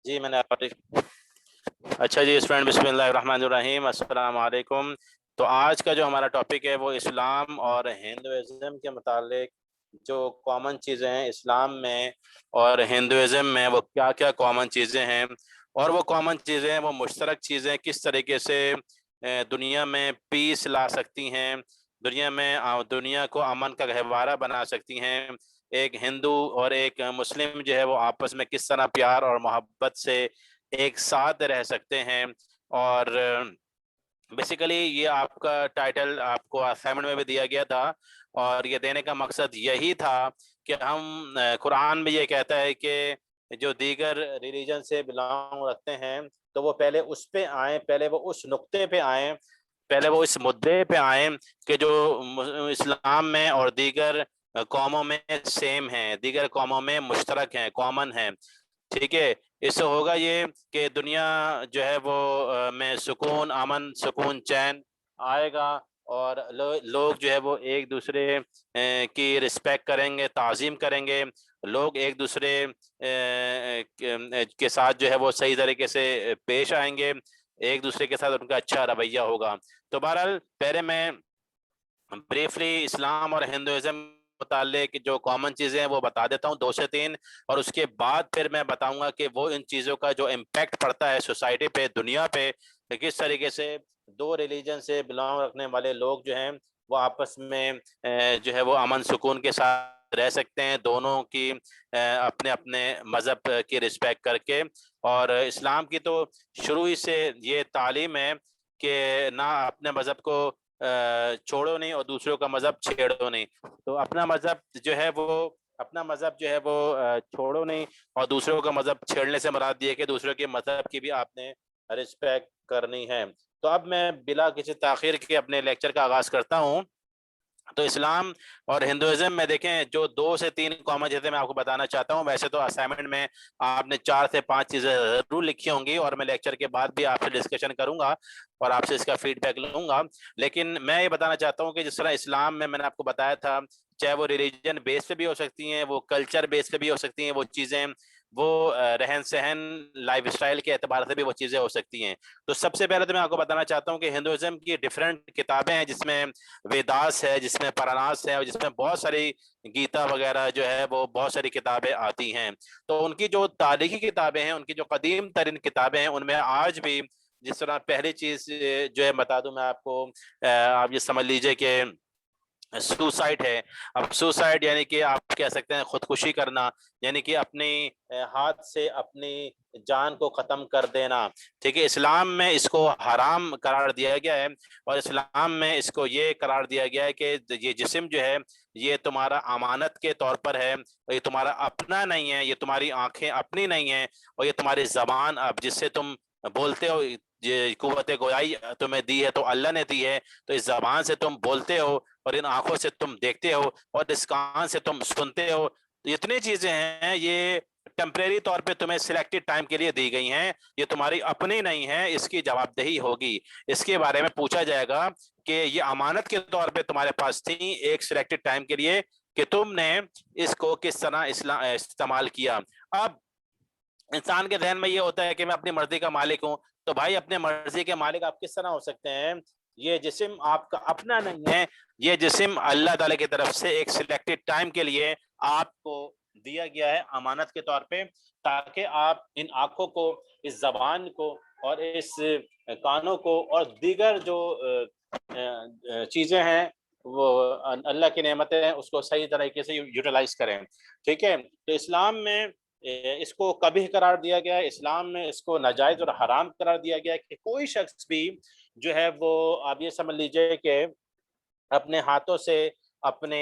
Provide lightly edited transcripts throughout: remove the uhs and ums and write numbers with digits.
جی میں نے اچھا جی اسٹوڈنٹ، بسم اللہ الرحمن الرحیم، السلام علیکم۔ تو آج کا جو ہمارا ٹاپک ہے وہ اسلام اور ہندوازم کے متعلق جو کامن چیزیں ہیں اسلام میں اور ہندوازم میں، وہ کیا کیا کامن چیزیں ہیں، اور وہ کامن چیزیں وہ مشترک چیزیں کس طریقے سے دنیا میں پیس لا سکتی ہیں، دنیا کو امن کا گہوارہ بنا سکتی ہیں۔ ایک ہندو اور ایک مسلم جو ہے وہ آپس میں کس طرح پیار اور محبت سے ایک ساتھ رہ سکتے ہیں۔ اور بیسیکلی یہ آپ کا ٹائٹل آپ کو اسائنمنٹ میں بھی دیا گیا تھا، اور یہ دینے کا مقصد یہی تھا کہ ہم قرآن میں یہ کہتا ہے کہ جو دیگر ریلیجن سے بلانگ رکھتے ہیں تو وہ پہلے اس پہ آئیں، پہلے وہ اس نقطے پہ آئیں، پہلے وہ اس مدعے پہ آئیں کہ جو اسلام میں اور دیگر قوموں میں سیم ہیں، دیگر قوموں میں مشترک ہیں، کامن ہیں۔ ٹھیک ہے، اس سے ہوگا یہ کہ دنیا جو ہے وہ میں سکون، امن، سکون، چین آئے گا، اور لوگ جو ہے وہ ایک دوسرے کی رسپیکٹ کریں گے، تعظیم کریں گے، لوگ ایک دوسرے کے ساتھ جو ہے وہ صحیح طریقے سے پیش آئیں گے، ایک دوسرے کے ساتھ ان کا اچھا رویہ ہوگا۔ تو بہرحال پہلے میں بریفلی اسلام اور ہندوازم متعلق جو کامن چیزیں ہیں وہ بتا دیتا ہوں، 2 سے 3، اور اس کے بعد پھر میں بتاؤں گا کہ وہ ان چیزوں کا جو امپیکٹ پڑتا ہے سوسائٹی پہ، دنیا پہ، کہ کس طریقے سے دو ریلیجن سے بلانگ رکھنے والے لوگ جو ہیں وہ آپس میں جو ہے وہ امن سکون کے ساتھ رہ سکتے ہیں، دونوں کی اپنے اپنے مذہب کی رسپیکٹ کر کے۔ اور اسلام کی تو شروع ہی سے یہ تعلیم ہے کہ نہ اپنے مذہب کو چھوڑو نہیں اور دوسروں کا مذہب چھیڑو نہیں۔ تو اپنا مذہب جو ہے وہ چھوڑو نہیں، اور دوسروں کا مذہب چھیڑنے سے مراد یہ ہے کہ دوسروں کے مذہب کی بھی آپ نے رسپیکٹ کرنی ہے۔ تو اب میں بلا کسی تاخیر کے اپنے لیکچر کا آغاز کرتا ہوں۔ تو اسلام اور ہندوازم میں دیکھیں جو 2 سے 3 کامن چیزیں میں آپ کو بتانا چاہتا ہوں، ویسے تو اسائنمنٹ میں آپ نے 4 سے 5 چیزیں ضرور لکھی ہوں گی، اور میں لیکچر کے بعد بھی آپ سے ڈسکشن کروں گا اور آپ سے اس کا فیڈ بیک لوں گا۔ لیکن میں یہ بتانا چاہتا ہوں کہ جس طرح اسلام میں نے آپ کو بتایا تھا، چاہے وہ ریلیجن بیس پہ بھی ہو سکتی ہیں، وہ کلچر بیس پہ بھی ہو سکتی ہیں، وہ چیزیں، وہ رہن سہن، لائف اسٹائل کے اعتبار سے بھی وہ چیزیں ہو سکتی ہیں۔ تو سب سے پہلے تو میں آپ کو بتانا چاہتا ہوں کہ ہندوازم کی ڈفرینٹ کتابیں ہیں، جس میں ویداس ہے، جس میں پراناس ہے، اور جس میں بہت ساری گیتا وغیرہ جو ہے وہ بہت ساری کتابیں آتی ہیں۔ تو ان کی جو تاریخی کتابیں ہیں، ان کی جو قدیم ترین کتابیں ہیں، ان میں آج بھی جس طرح پہلی چیز جو ہے بتا دوں میں آپ کو، آپ یہ سمجھ لیجئے کہ سوسائڈ ہے۔ اب سوسائڈ یعنی کہ آپ کہہ سکتے ہیں خودکشی کرنا، یعنی کہ اپنی ہاتھ سے اپنی جان کو ختم کر دینا۔ ٹھیک ہے، اسلام میں اس کو حرام قرار دیا گیا ہے، اور اسلام میں اس کو یہ قرار دیا گیا ہے کہ یہ جسم جو ہے یہ تمہارا امانت کے طور پر ہے، اور یہ تمہارا اپنا نہیں ہے، یہ تمہاری آنکھیں اپنی نہیں ہیں، اور یہ تمہاری زبان اب جس سے تم بولتے ہو، یہ قوت گویائی تمہیں دی ہے تو اللہ نے دی ہے، تو اس زبان سے تم بولتے ہو، اور ان آنکھوں سے تم دیکھتے ہو، اور اس کان سے تم سنتے ہو۔ اتنی چیزیں ہیں، یہ ٹیمپریری طور پہ تمہیں سلیکٹڈ ٹائم کے لیے دی گئی ہیں، یہ تمہاری اپنی نہیں ہے، اس کی جواب دہی ہوگی، اس کے بارے میں پوچھا جائے گا کہ یہ امانت کے طور پہ تمہارے پاس تھی ایک سلیکٹڈ ٹائم کے لیے، کہ تم نے اس کو کس طرح استعمال کیا۔ اب انسان کے ذہن میں یہ ہوتا ہے کہ میں اپنی مرضی کا مالک ہوں، تو بھائی اپنے مرضی کے مالک آپ کس طرح ہو سکتے ہیں؟ یہ جسم آپ کا اپنا نہیں ہے، یہ جسم اللہ تعالی کی طرف سے ایک سلیکٹڈ ٹائم کے لیے آپ کو دیا گیا ہے امانت کے طور پہ، تاکہ آپ ان آنکھوں کو، اس زبان کو، اور اس کانوں کو، اور دیگر جو چیزیں ہیں وہ اللہ کی نعمتیں ہیں، اس کو صحیح طریقے سے یوٹیلائز کریں۔ ٹھیک ہے، تو اسلام میں اس کو کبھی قرار دیا گیا ہے، اسلام میں اس کو ناجائز اور حرام قرار دیا گیا ہے کہ کوئی شخص بھی جو ہے وہ، آپ یہ سمجھ لیجئے کہ اپنے ہاتھوں سے اپنے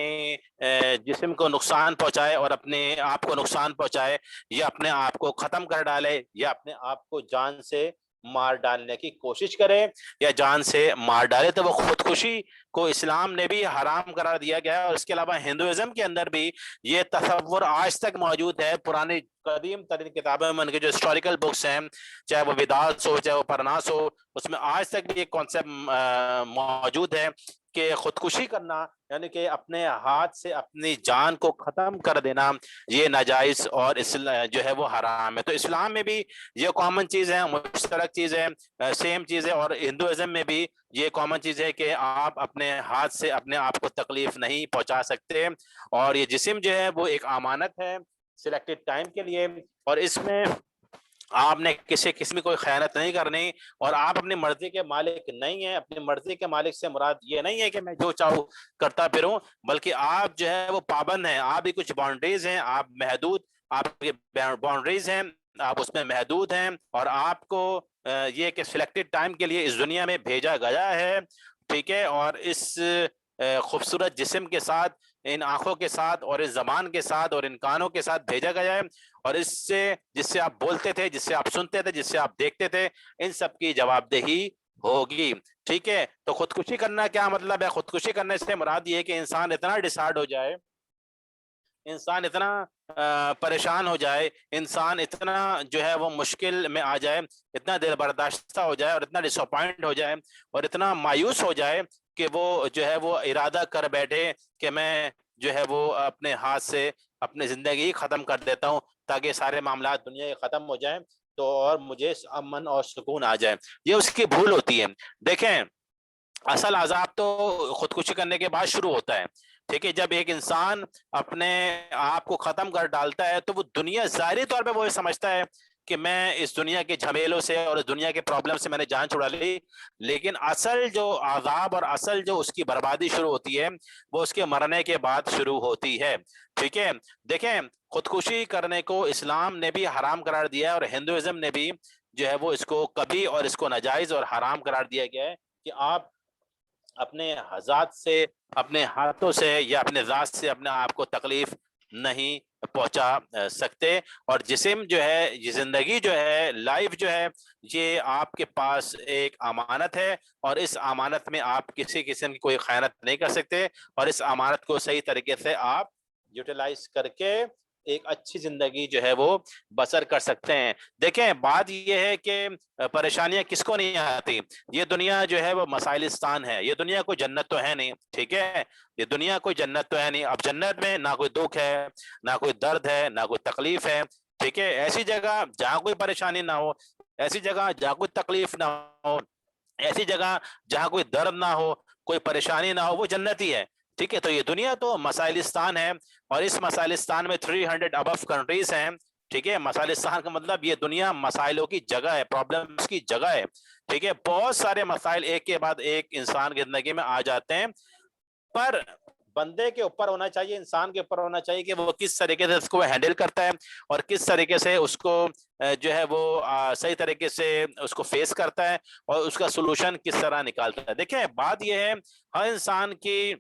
جسم کو نقصان پہنچائے، اور اپنے آپ کو نقصان پہنچائے، یا اپنے آپ کو ختم کر ڈالے، یا اپنے آپ کو جان سے مار ڈالنے کی کوشش کرے، یا جان سے مار ڈالے، تو وہ خودکشی کو اسلام نے بھی حرام قرار دیا گیا ہے۔ اور اس کے علاوہ ہندوازم کے اندر بھی یہ تصور آج تک موجود ہے، پرانی قدیم ترین کتابیں میں ان کے جو ہسٹوریکل بکس ہیں، چاہے وہ ویداس ہو، چاہے وہ پرناس ہو، اس میں آج تک بھی یہ کانسیپٹ موجود ہے کہ خودکشی کرنا یعنی کہ اپنے ہاتھ سے اپنی جان کو ختم کر دینا یہ ناجائز اور جو ہے وہ حرام ہے۔ تو اسلام میں بھی یہ کامن چیز ہے، مشترک چیز ہے، سیم چیز ہے، اور ہندوازم میں بھی یہ کامن چیز ہے کہ آپ اپنے ہاتھ سے اپنے آپ کو تکلیف نہیں پہنچا سکتے، اور یہ جسم جو ہے وہ ایک امانت ہے سلیکٹڈ ٹائم کے لیے، اور اس میں آپ نے کسی قسم کی کوئی خیانت نہیں کرنی، اور آپ اپنی مرضی کے مالک نہیں ہیں۔ اپنی مرضی کے مالک سے مراد یہ نہیں ہے کہ میں جو چاہوں کرتا پھروں، بلکہ آپ جو ہے وہ پابند ہیں، آپ بھی کچھ باؤنڈریز ہیں، آپ محدود، آپ کی باؤنڈریز ہیں، آپ اس میں محدود ہیں، اور آپ کو یہ کہ سلیکٹڈ ٹائم کے لیے اس دنیا میں بھیجا گیا ہے، ٹھیک ہے، اور اس خوبصورت جسم کے ساتھ، ان آنکھوں کے ساتھ، اور اس زبان کے ساتھ، اور ان کانوں کے ساتھ بھیجا گیا ہے، اور اس سے جس سے آپ بولتے تھے، جس سے آپ سنتے تھے، جس سے آپ دیکھتے تھے، ان سب کی جواب دہی ہوگی، ٹھیک ہے۔ تو خودکشی کرنا کیا مطلب ہے؟ خودکشی کرنے سے مراد یہ ہے کہ انسان اتنا ڈسہارڈ ہو جائے، انسان اتنا پریشان ہو جائے، انسان اتنا جو ہے وہ مشکل میں آ جائے، اتنا دل برداشتہ ہو جائے، اور اتنا ڈس اپوائنٹ ہو جائے، اور اتنا مایوس ہو جائے کہ وہ جو ہے وہ ارادہ کر بیٹھے کہ میں جو ہے وہ اپنے ہاتھ سے اپنی زندگی ختم کر دیتا ہوں تاکہ سارے معاملات دنیا کے ختم ہو جائیں، تو اور مجھے امن اور سکون آ جائے۔ یہ اس کی بھول ہوتی ہے۔ دیکھیں، اصل عذاب تو خودکشی کرنے کے بعد شروع ہوتا ہے، ٹھیک ہے۔ جب ایک انسان اپنے آپ کو ختم کر ڈالتا ہے تو وہ دنیا ظاہری طور پہ وہ سمجھتا ہے کہ میں اس دنیا کے جھمیلوں سے اور اس دنیا کے پرابلم سے میں نے جان چھڑا لی، لیکن اصل جو عذاب اور اصل جو اس کی بربادی شروع ہوتی ہے وہ اس کے مرنے کے بعد شروع ہوتی ہے، ٹھیک ہے۔ دیکھیں، خودکشی کرنے کو اسلام نے بھی حرام قرار دیا ہے، اور ہندوازم نے بھی جو ہے وہ اس کو کبھی اور اس کو ناجائز اور حرام قرار دیا گیا ہے کہ آپ اپنے ذات سے، اپنے ہاتھوں سے، یا اپنے ذات سے اپنے آپ کو تکلیف نہیں پہنچا سکتے، اور جسم جو ہے، یہ زندگی جو ہے، لائف جو ہے، یہ آپ کے پاس ایک امانت ہے، اور اس امانت میں آپ کسی قسم کی کوئی خیانت نہیں کر سکتے، اور اس امانت کو صحیح طریقے سے آپ یوٹیلائز کر کے ایک اچھی زندگی جو ہے وہ بسر کر سکتے ہیں۔ دیکھیں، بات یہ ہے کہ پریشانیاں کس کو نہیں آتی؟ یہ دنیا جو ہے وہ مسائلستان ہے، یہ دنیا کوئی جنت تو ہے نہیں، ٹھیک ہے، یہ دنیا کوئی جنت تو ہے نہیں۔ اب جنت میں نہ کوئی دکھ ہے، نہ کوئی درد ہے، نہ کوئی تکلیف ہے، ٹھیک ہے۔ ایسی جگہ جہاں کوئی پریشانی نہ ہو، ایسی جگہ جہاں کوئی تکلیف نہ ہو، ایسی جگہ جہاں کوئی درد نہ ہو، کوئی پریشانی نہ ہو، وہ جنت ہی ہے، ٹھیک ہے۔ تو یہ دنیا تو مسائلستان ہے، اور اس مسائلستان میں 300 ابف کنٹریز ہیں، ٹھیک ہے۔ مسائلستان کا مطلب یہ دنیا مسائلوں کی جگہ ہے، پرابلمز کی جگہ ہے، ٹھیک ہے۔ بہت سارے مسائل ایک کے بعد ایک انسان کی زندگی میں آ جاتے ہیں، پر بندے کے اوپر ہونا چاہیے، انسان کے اوپر ہونا چاہیے کہ وہ کس طریقے سے اس کو ہینڈل کرتا ہے، اور کس طریقے سے اس کو جو ہے وہ صحیح طریقے سے اس کو فیس کرتا ہے، اور اس کا سولوشن کس طرح نکالتا ہے۔ دیکھیں، بات یہ ہے، ہر انسان کی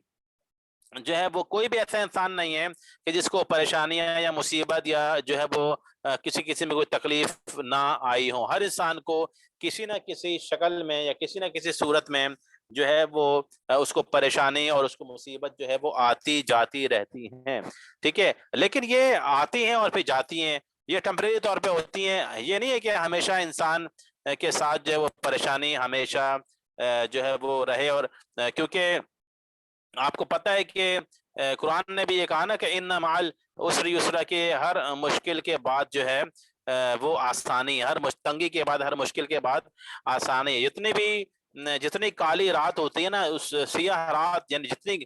جو ہے وہ کوئی بھی ایسا انسان نہیں ہے کہ جس کو پریشانیاں یا مصیبت یا جو ہے وہ کسی قسم میں کوئی تکلیف نہ آئی ہو۔ ہر انسان کو کسی نہ کسی شکل میں یا کسی نہ کسی صورت میں جو ہے وہ اس کو پریشانی اور اس کو مصیبت جو ہے وہ آتی جاتی رہتی ہیں، ٹھیک ہے۔ لیکن یہ آتی ہیں اور پھر جاتی ہیں، یہ ٹیمپریری طور پہ ہوتی ہیں، یہ نہیں ہے کہ ہمیشہ انسان کے ساتھ جو ہے وہ پریشانی ہمیشہ جو ہے وہ رہے، اور کیونکہ آپ کو پتہ ہے کہ قرآن نے بھی یہ کہا نا کہ ان مع العسر یسرا، کہ ہر مشکل کے بعد جو ہے وہ آسانی، ہر تنگی کے بعد، ہر مشکل کے بعد آسانی۔ جتنی کالی رات ہوتی ہے نا، اس سیاہ رات، یعنی جتنی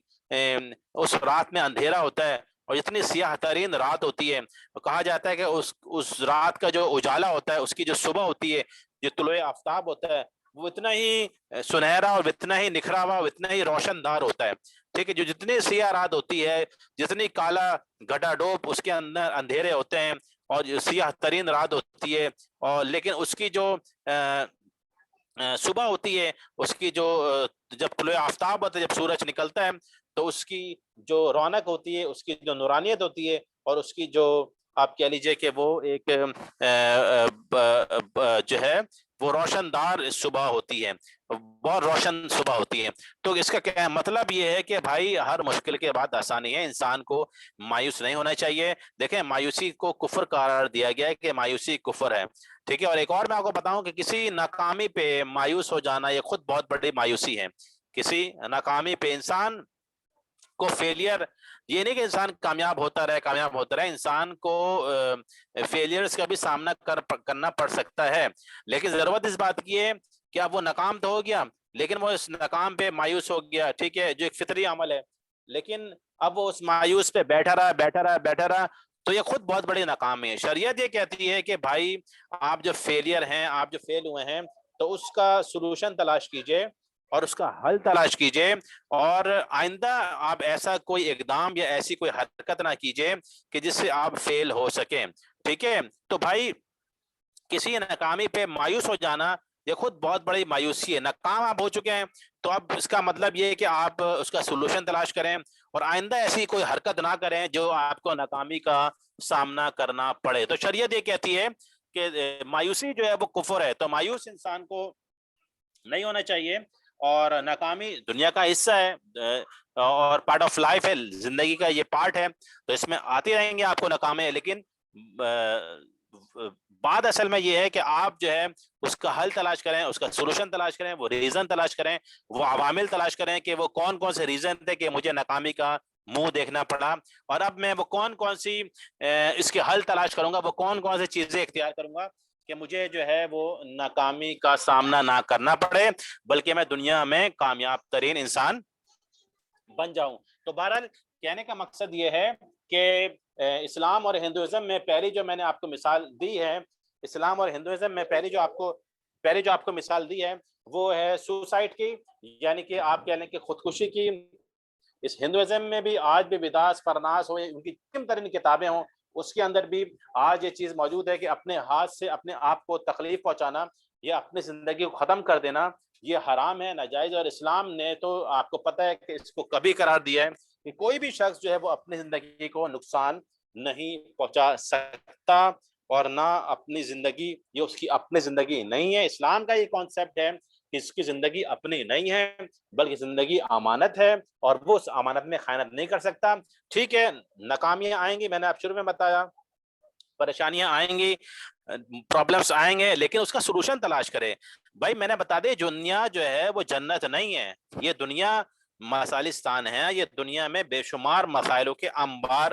اس رات میں اندھیرا ہوتا ہے، اور جتنی سیاہ ترین رات ہوتی ہے، کہا جاتا ہے کہ اس رات کا جو اجالا ہوتا ہے، اس کی جو صبح ہوتی ہے، جو طلوع آفتاب ہوتا ہے، وہ اتنا ہی سنہرا اور اتنا ہی نکھرا ہوا اور اتنا ہی روشن دار ہوتا ہے، ٹھیک ہے۔ جو جتنی سیاہ رات ہوتی ہے، جتنی کالا گڈا ڈوب اس کے اندر اندھیرے ہوتے ہیں، اور جو سیاہ ترین رات ہوتی ہے، اور لیکن اس کی جو صبح ہوتی ہے، اس کی جو جب طلوع آفتاب ہوتا ہے، جب سورج نکلتا ہے، تو اس کی جو رونق ہوتی ہے، اس کی جو نورانیت ہوتی ہے، اور اس کی جو آپ کہہ لیجئے کہ وہ ایک جو ہے وہ روشن دار صبح ہوتی ہے، بہت روشن صبح ہوتی ہے۔ تو اس کا کیا مطلب یہ ہے کہ بھائی ہر مشکل کے بعد آسانی ہے، انسان کو مایوس نہیں ہونا چاہیے۔ دیکھیں، مایوسی کو کفر قرار دیا گیا ہے کہ مایوسی کفر ہے، ٹھیک ہے۔ اور ایک اور میں آپ کو بتاؤں کہ کسی ناکامی پہ مایوس ہو جانا یہ خود بہت بڑی مایوسی ہے، کسی ناکامی پہ انسان کو فیلئر، یہ نہیں کہ انسان کامیاب ہوتا رہے، انسان کو فیلئرز کا بھی سامنا کرنا پڑ سکتا ہے، لیکن ضرورت اس بات کی ہے کہ اب وہ ناکام تو ہو گیا لیکن وہ اس ناکام پہ مایوس ہو گیا، ٹھیک ہے، جو ایک فطری عمل ہے، لیکن اب وہ اس مایوس پہ بیٹھا رہا تو یہ خود بہت بڑی ناکامی ہے۔ شریعت یہ کہتی ہے کہ بھائی آپ جو فیلئر ہیں، آپ جو فیل ہوئے ہیں، تو اس کا سولوشن تلاش کیجئے اور اس کا حل تلاش کیجئے، اور آئندہ آپ ایسا کوئی اقدام یا ایسی کوئی حرکت نہ کیجئے کہ جس سے آپ فیل ہو سکیں، ٹھیک ہے۔ تو بھائی کسی ناکامی پہ مایوس ہو جانا یہ خود بہت بڑی مایوسی ہے۔ ناکام آپ ہو چکے ہیں تو اب اس کا مطلب یہ ہے کہ آپ اس کا سولوشن تلاش کریں اور آئندہ ایسی کوئی حرکت نہ کریں جو آپ کو ناکامی کا سامنا کرنا پڑے۔ تو شریعت یہ کہتی ہے کہ مایوسی جو ہے وہ کفر ہے، تو مایوس انسان کو نہیں ہونا چاہیے، اور ناکامی دنیا کا حصہ ہے اور پارٹ آف لائف ہے، زندگی کا یہ پارٹ ہے، تو اس میں آتے رہیں گے آپ کو ناکامے، لیکن بات اصل میں یہ ہے کہ آپ جو ہے اس کا حل تلاش کریں، اس کا سولوشن تلاش کریں، وہ ریزن تلاش کریں، وہ عوامل تلاش کریں کہ وہ کون کون سے ریزن تھے کہ مجھے ناکامی کا منہ دیکھنا پڑا، اور اب میں وہ کون کون سی اس کے حل تلاش کروں گا، وہ کون کون سی چیزیں اختیار کروں گا کہ مجھے جو ہے وہ ناکامی کا سامنا نہ کرنا پڑے بلکہ میں دنیا میں کامیاب ترین انسان بن جاؤں۔ تو بہرحال کہنے کا مقصد یہ ہے کہ اسلام اور ہندوازم میں پہلی جو میں نے آپ کو مثال دی ہے، اسلام اور ہندوازم میں پہلی جو آپ کو مثال دی ہے وہ ہے سوسائڈ کی، یعنی کہ آپ کہہ لیں کہ خودکشی کی۔ اس ہندوازم میں بھی آج بھی بدعت پرناس ہو، ان کی جتنی ترین کتابیں ہوں، اس کے اندر بھی آج یہ چیز موجود ہے کہ اپنے ہاتھ سے اپنے آپ کو تکلیف پہنچانا یا اپنی زندگی کو ختم کر دینا یہ حرام ہے، ناجائز، اور اسلام نے تو آپ کو پتہ ہے کہ اس کو کبھی قرار دیا ہے کہ کوئی بھی شخص جو ہے وہ اپنی زندگی کو نقصان نہیں پہنچا سکتا، اور نہ اپنی زندگی، یہ اس کی اپنی زندگی نہیں ہے۔ اسلام کا یہ کانسیپٹ ہے کہ اس کی زندگی اپنی نہیں ہے بلکہ زندگی امانت ہے، اور وہ اس امانت میں خیانت نہیں کر سکتا۔ ٹھیک ہے، ناکامیاں آئیں گی، میں نے آپ شروع میں بتایا، پریشانیاں آئیں گی، پرابلمس آئیں گے، لیکن اس کا سولوشن تلاش کرے۔ بھائی میں نے بتا دے دنیا جو ہے وہ جنت نہیں ہے، یہ دنیا مسالستان ہے، یہ دنیا میں بے شمار مسائلوں کے انبار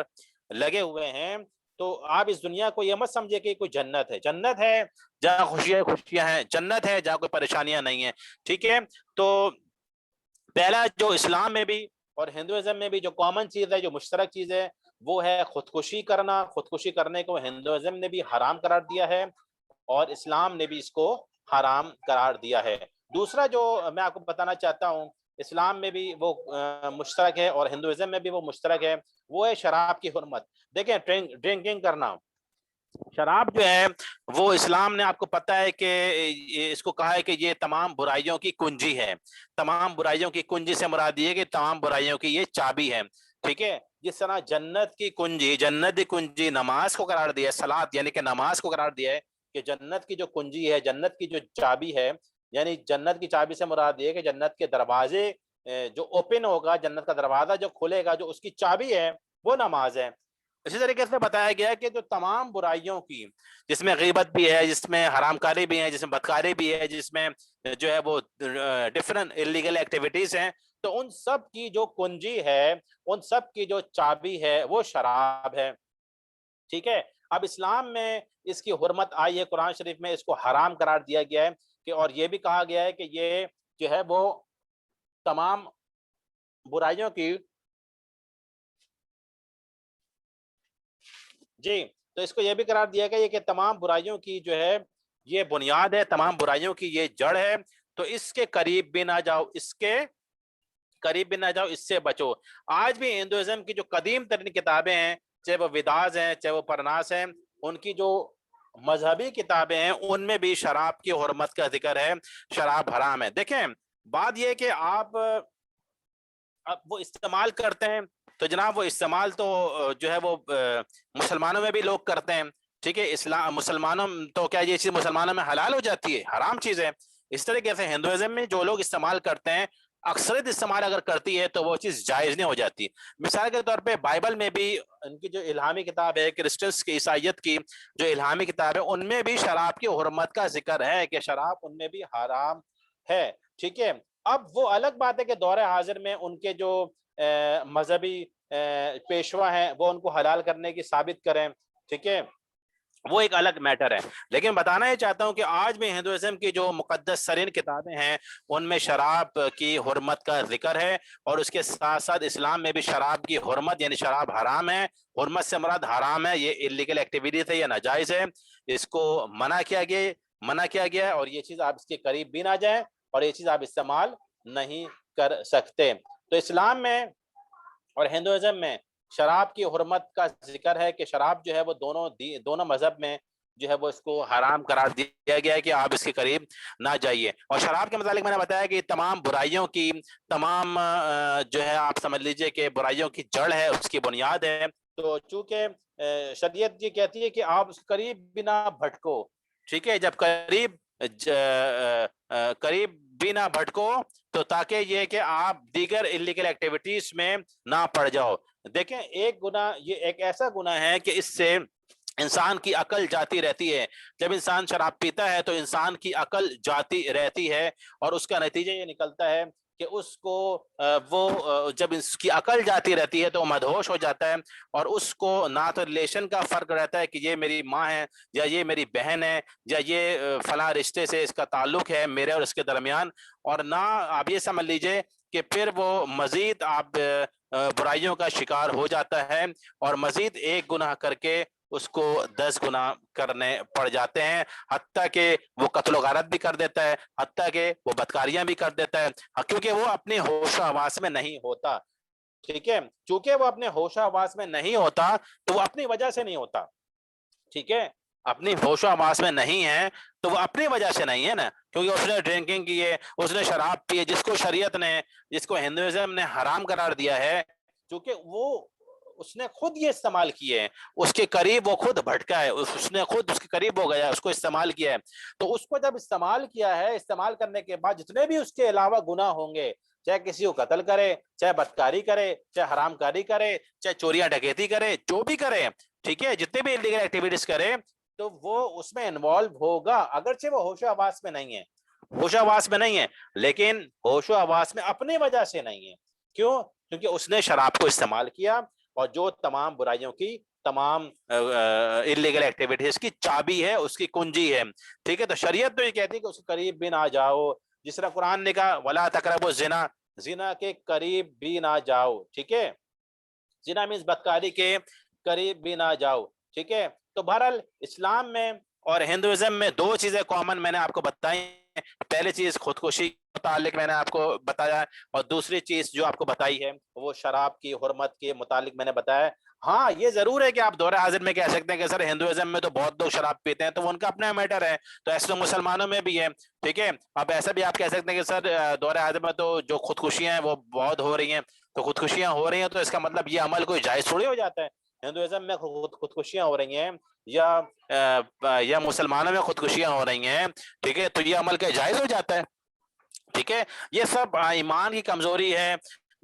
لگے ہوئے ہیں، تو آپ اس دنیا کو یہ مت سمجھے کہ کوئی جنت ہے۔ جنت ہے جہاں خوشیاں ہیں، جنت ہے جہاں کوئی پریشانیاں نہیں ہیں، ٹھیک ہے۔ تو پہلا جو اسلام میں بھی اور ہندوازم میں بھی جو کامن چیز ہے، جو مشترک چیز ہے، وہ ہے خودکشی کرنا۔ خودکشی کرنے کو ہندوازم نے بھی حرام قرار دیا ہے اور اسلام نے بھی اس کو حرام قرار دیا ہے۔ دوسرا جو میں آپ کو بتانا چاہتا ہوں، اسلام میں بھی وہ مشترک ہے اور ہندوازم میں بھی وہ مشترک ہے، وہ ہے شراب کی حرمت۔ دیکھیں ڈرنکنگ کرنا، شراب جو ہے وہ اسلام نے آپ کو پتہ ہے کہ اس کو کہا ہے کہ یہ تمام برائیوں کی کنجی ہے۔ تمام برائیوں کی کنجی سے مراد یہ ہے کہ تمام برائیوں کی یہ چابی ہے، ٹھیک ہے۔ جس طرح جنت کی کنجی نماز کو قرار دیا ہے، صلاۃ یعنی کہ نماز کو قرار دیا ہے کہ جنت کی جو کنجی ہے، جنت کی جو چابی ہے، یعنی جنت کی چابی سے مراد یہ ہے کہ جنت کے دروازے جو اوپن ہوگا، جنت کا دروازہ جو کھلے گا، جو اس کی چابی ہے وہ نماز ہے۔ اسی طریقے سے بتایا گیا ہے کہ جو تمام برائیوں کی، جس میں غیبت بھی ہے، جس میں حرام کاری بھی ہے، جس میں بدکاری بھی ہے، جس میں جو ہے وہ ڈفرنٹ انلیگل ایکٹیویٹیز ہیں، تو ان سب کی جو کنجی ہے، ان سب کی جو چابی ہے وہ شراب ہے، ٹھیک ہے۔ اب اسلام میں اس کی حرمت آئی ہے، قرآن شریف میں اس کو حرام قرار دیا گیا ہے کہ، اور یہ بھی کہا گیا ہے کہ یہ جو ہے وہ تمام برائیوں کی، جی، تو اس کو یہ بھی قرار دیا گیا ہے کہ تمام برائیوں کی جو ہے یہ بنیاد ہے، تمام برائیوں کی یہ جڑ ہے، تو اس کے قریب بھی نہ جاؤ، اس کے قریب بھی نہ جاؤ، اس سے بچو۔ آج بھی ہندوازم کی جو قدیم ترین کتابیں ہیں، چاہے وہ ویداز ہیں، چاہے وہ پرناس ہیں، ان کی جو مذہبی کتابیں ہیں ان میں بھی شراب کی حرمت کا ذکر ہے، شراب حرام ہے۔ دیکھیں بات یہ کہ آپ اب وہ استعمال کرتے ہیں، تو جناب وہ استعمال تو جو ہے وہ مسلمانوں میں بھی لوگ کرتے ہیں، ٹھیک ہے۔ اسلام مسلمانوں تو کیا یہ چیز مسلمانوں میں حلال ہو جاتی ہے؟ حرام چیز ہے۔ اس طریقے سے ہندوازم میں جو لوگ استعمال کرتے ہیں، اکثریت استعمال اگر کرتی ہے تو وہ چیز جائز نہیں ہو جاتی۔ مثال کے طور پہ بائبل میں بھی ان کی جو الہامی کتاب ہے، کرسچنس کی، عیسائیت کی جو الہامی کتاب ہے، ان میں بھی شراب کی حرمت کا ذکر ہے کہ شراب ان میں بھی حرام ہے، ٹھیک ہے۔ اب وہ الگ بات ہے کہ دور حاضر میں ان کے جو مذہبی پیشوا ہیں وہ ان کو حلال کرنے کی ثابت کریں، ٹھیک ہے، وہ ایک الگ میٹر ہے. لیکن بتانا یہ چاہتا ہوں کہ آج بھی ہندوازم کی جو مقدس ترین کتابیں ہیں ان میں شراب کی حرمت کا ذکر ہے، اور اس کے ساتھ ساتھ اسلام میں بھی شراب کی حرمت، یعنی شراب حرام ہے، حرمت سے مراد حرام ہے، یہ انلیگل ایکٹیویٹیز ہے، یہ ناجائز ہے، اس کو منع کیا گیا ہے، اور یہ چیز آپ اس کے قریب بھی نہ جائیں، اور یہ چیز آپ استعمال نہیں کر سکتے. تو اسلام میں اور ہندوازم میں شراب کی حرمت کا ذکر ہے کہ شراب جو ہے وہ دونوں مذہب میں جو ہے وہ اس کو حرام قرار دیا گیا ہے کہ آپ اس کے قریب نہ جائیے. اور شراب کے متعلق میں نے بتایا کہ تمام برائیوں کی، تمام جو ہے آپ سمجھ لیجئے کہ برائیوں کی جڑ ہے، اس کی بنیاد ہے. تو چونکہ شریعت یہ کہتی ہے کہ آپ اس قریب بھی نہ بھٹکو، ٹھیک ہے، جب قریب بھی نہ بھٹکو تو تاکہ یہ کہ آپ دیگر انلیگل ایکٹیویٹیز میں نہ پڑ جاؤ. دیکھیں ایک گناہ، یہ ایک ایسا گناہ ہے کہ اس سے انسان کی عقل جاتی رہتی ہے. جب انسان شراب پیتا ہے تو انسان کی عقل جاتی رہتی ہے، اور اس کا نتیجہ یہ نکلتا ہے کہ اس کو جب اس کی عقل جاتی رہتی ہے تو وہ مدہوش ہو جاتا ہے، اور اس کو نہ تو ریلیشن کا فرق رہتا ہے کہ یہ میری ماں ہے یا یہ میری بہن ہے یا یہ فلاں رشتے سے اس کا تعلق ہے میرے اور اس کے درمیان، اور نہ آپ یہ سمجھ لیجئے کہ پھر وہ مزید آپ برائیوں کا شکار ہو جاتا ہے، اور مزید ایک گناہ کر کے اس کو 10 گناہ کرنے پڑ جاتے ہیں، حتیٰ کہ وہ قتل و غارت بھی کر دیتا ہے، حتیٰ کہ وہ بدکاریاں بھی کر دیتا ہے، کیونکہ وہ اپنے ہوش و حواس میں نہیں ہوتا. ٹھیک ہے، چونکہ وہ اپنے ہوش و حواس میں نہیں ہوتا تو وہ اپنی وجہ سے نہیں ہوتا. ٹھیک ہے، اپنی ہوش و حواس میں نہیں ہے تو وہ اپنی وجہ سے نہیں ہے نا، کیونکہ اس نے ڈرنکنگ کی ہے، اس نے شراب پی ہے، جس کو شریعت نے، جس کو ہندوازم نے حرام قرار دیا ہے، کیونکہ وہ اس نے خود یہ استعمال کیے ہیں، اس کے قریب وہ خود بھٹکا ہے، اس نے خود اس کے قریب ہو گیا، اس کو استعمال کیا ہے. تو اس کو جب استعمال کیا ہے، استعمال کرنے کے بعد جتنے بھی اس کے علاوہ گناہ ہوں گے، چاہے کسی کو قتل کرے، چاہے بدکاری کرے، چاہے حرام کاری کرے، چاہے چوریاں ڈکیتی کرے، جو بھی کرے، ٹھیک ہے، جتنے بھی انلیگل ایکٹیویٹیز کرے تو وہ اس میں انوالو ہوگا، اگرچہ وہ ہوش و حواس میں نہیں ہے، ہوش و حواس میں نہیں ہے، لیکن ہوش و حواس میں اپنی وجہ سے نہیں ہے. کیوں؟ کیونکہ اس نے شراب کو استعمال کیا، اور جو تمام برائیوں کی، تمام انلیگل ایکٹیویٹیز کی چابی ہے، اس کی کنجی ہے. ٹھیک ہے، تو شریعت تو یہ کہتی ہے کہ اس کے قریب بھی نہ جاؤ، جس طرح قرآن نے کہا وَلَا تَقْرَبُوا الزِّنَا، زنا کے قریب بھی نہ جاؤ. ٹھیک ہے، زنا مینس بدکاری کے قریب بھی نہ جاؤ. ٹھیک ہے، تو بہرحال اسلام میں اور ہندوازم میں 2 چیزیں کامن میں نے آپ کو بتائی ہیں. پہلی چیز خودکشی کے متعلق میں نے آپ کو بتایا، اور دوسری چیز جو آپ کو بتائی ہے وہ شراب کی حرمت کے متعلق میں نے بتایا. ہاں یہ ضرور ہے کہ آپ دور حاضر میں کہہ سکتے ہیں کہ سر ہندوازم میں تو بہت لوگ شراب پیتے ہیں، تو وہ ان کا اپنا میٹر ہے، تو ایسے تو مسلمانوں میں بھی ہے. ٹھیک ہے، اب ایسا بھی آپ کہہ سکتے ہیں کہ سر دور حاضر میں تو جو خودکشیاں ہیں وہ بہت ہو رہی ہیں، تو خودکشیاں ہو رہی ہیں تو اس کا مطلب یہ عمل کوئی جائز تھوڑی ہو جاتا ہے. ہندوازم میں خودکشیاں ہو رہی ہیں یا مسلمانوں میں خودکشیاں ہو رہی ہیں، ٹھیک ہے، تو یہ عمل کیا جائز ہو جاتا ہے؟ ٹھیک ہے، یہ سب ایمان کی کمزوری ہے،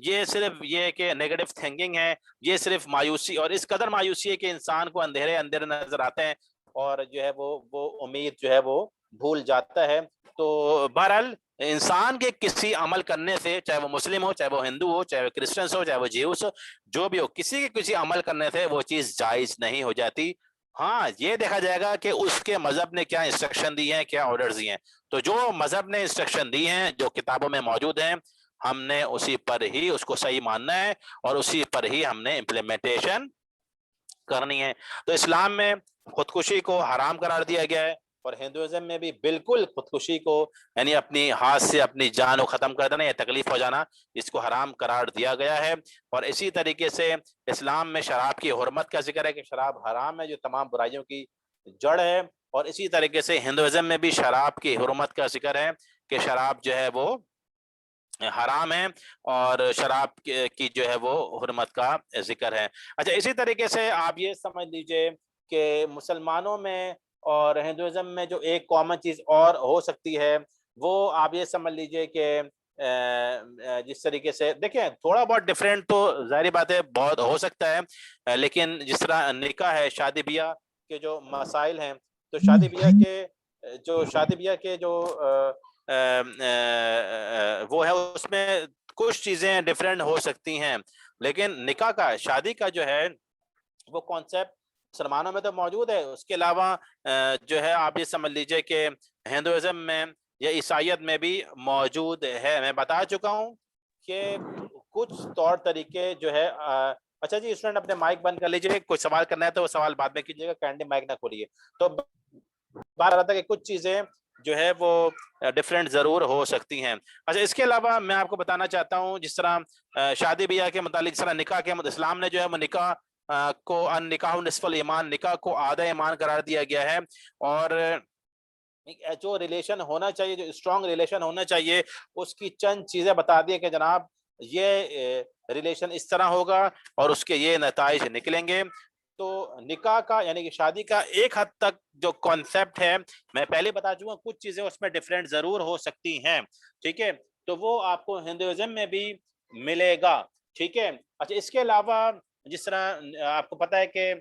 یہ صرف یہ کہ نیگیٹو تھنکنگ ہے، یہ صرف مایوسی، اور اس قدر مایوسی ہے کہ انسان کو اندھیرے اندھیرے نظر آتے ہیں، اور جو ہے وہ امید جو ہے وہ بھول جاتا ہے. تو بہرحال انسان کے کسی عمل کرنے سے، چاہے وہ مسلم ہو، چاہے وہ ہندو ہو، چاہے وہ کرسچنس ہو، چاہے وہ جیوس ہو، جو بھی ہو، کسی کے کسی عمل کرنے سے وہ چیز جائز نہیں ہو جاتی. ہاں یہ دیکھا جائے گا کہ اس کے مذہب نے کیا انسٹرکشن دی ہیں، کیا آرڈرز دی ہیں. تو جو مذہب نے انسٹرکشن دی ہیں، جو کتابوں میں موجود ہیں، ہم نے اسی پر ہی اس کو صحیح ماننا ہے، اور اسی پر ہی ہم نے امپلیمنٹیشن کرنی ہے. تو اسلام میں خودکشی کو حرام قرار دیا گیا ہے، اور ہندوازم میں بھی بالکل خودکشی کو، یعنی اپنی ہاتھ سے اپنی جان کو ختم کر دینا یا تکلیف ہو جانا، اس کو حرام قرار دیا گیا ہے. اور اسی طریقے سے اسلام میں شراب کی حرمت کا ذکر ہے کہ شراب حرام ہے، جو تمام برائیوں کی جڑ ہے. اور اسی طریقے سے ہندوازم میں بھی شراب کی حرمت کا ذکر ہے کہ شراب جو ہے وہ حرام ہے، اور شراب کی جو ہے وہ حرمت کا ذکر ہے. اچھا، اسی طریقے سے آپ یہ سمجھ لیجئے کہ مسلمانوں میں اور ہندوازم میں جو ایک کامن چیز اور ہو سکتی ہے، وہ آپ یہ سمجھ لیجئے کہ جس طریقے سے دیکھیں تھوڑا بہت ڈفرینٹ تو ظاہری بات ہے بہت ہو سکتا ہے، لیکن جس طرح نکاح ہے، شادی بیاہ کے جو مسائل ہیں، تو شادی بیاہ کے جو وہ ہے اس میں کچھ چیزیں ڈفرینٹ ہو سکتی ہیں، لیکن نکاح کا، شادی کا جو ہے وہ کانسیپٹ مسلمانوں میں تو موجود ہے، اس کے علاوہ جو ہے آپ یہ سمجھ لیجئے کہ ہندوازم میں یا عیسائیت میں بھی موجود ہے۔ میں بتا چکا ہوں کہ کچھ طور طریقے جو ہے اچھا جی اسٹوڈنٹ اپنے مائک بند کر لیجئے، کوئی سوال کرنا ہے تو وہ سوال بعد میں کیجیے گا، کینڈی مائک نہ کھولیے۔ تو بات رہا تھا کہ کچھ چیزیں جو ہے وہ ڈفرینٹ ضرور ہو سکتی ہیں۔ اچھا اس کے علاوہ میں آپ کو بتانا چاہتا ہوں جس طرح شادی بیاہ کے متعلق، جس طرح نکاح کے اسلام نے جو ہے وہ نکاح کو نکاح نصف الایمان، نکاح کو آدھا ایمان قرار دیا گیا ہے، اور جو ریلیشن ہونا چاہیے، جو اسٹرانگ ریلیشن ہونا چاہیے، اس کی چند چیزیں بتا دیے کہ جناب یہ ریلیشن اس طرح ہوگا اور اس کے یہ نتائج نکلیں گے۔ تو نکاح کا یعنی کہ شادی کا ایک حد تک جو کانسیپٹ ہے میں پہلے بتا چکا ہوں، کچھ چیزیں اس میں ڈفرینٹ ضرور ہو سکتی ہیں، ٹھیک ہے، تو وہ آپ کو ہندوازم میں بھی ملے گا، ٹھیک ہے۔ اچھا اس کے علاوہ جس طرح آپ کو پتہ ہے کہ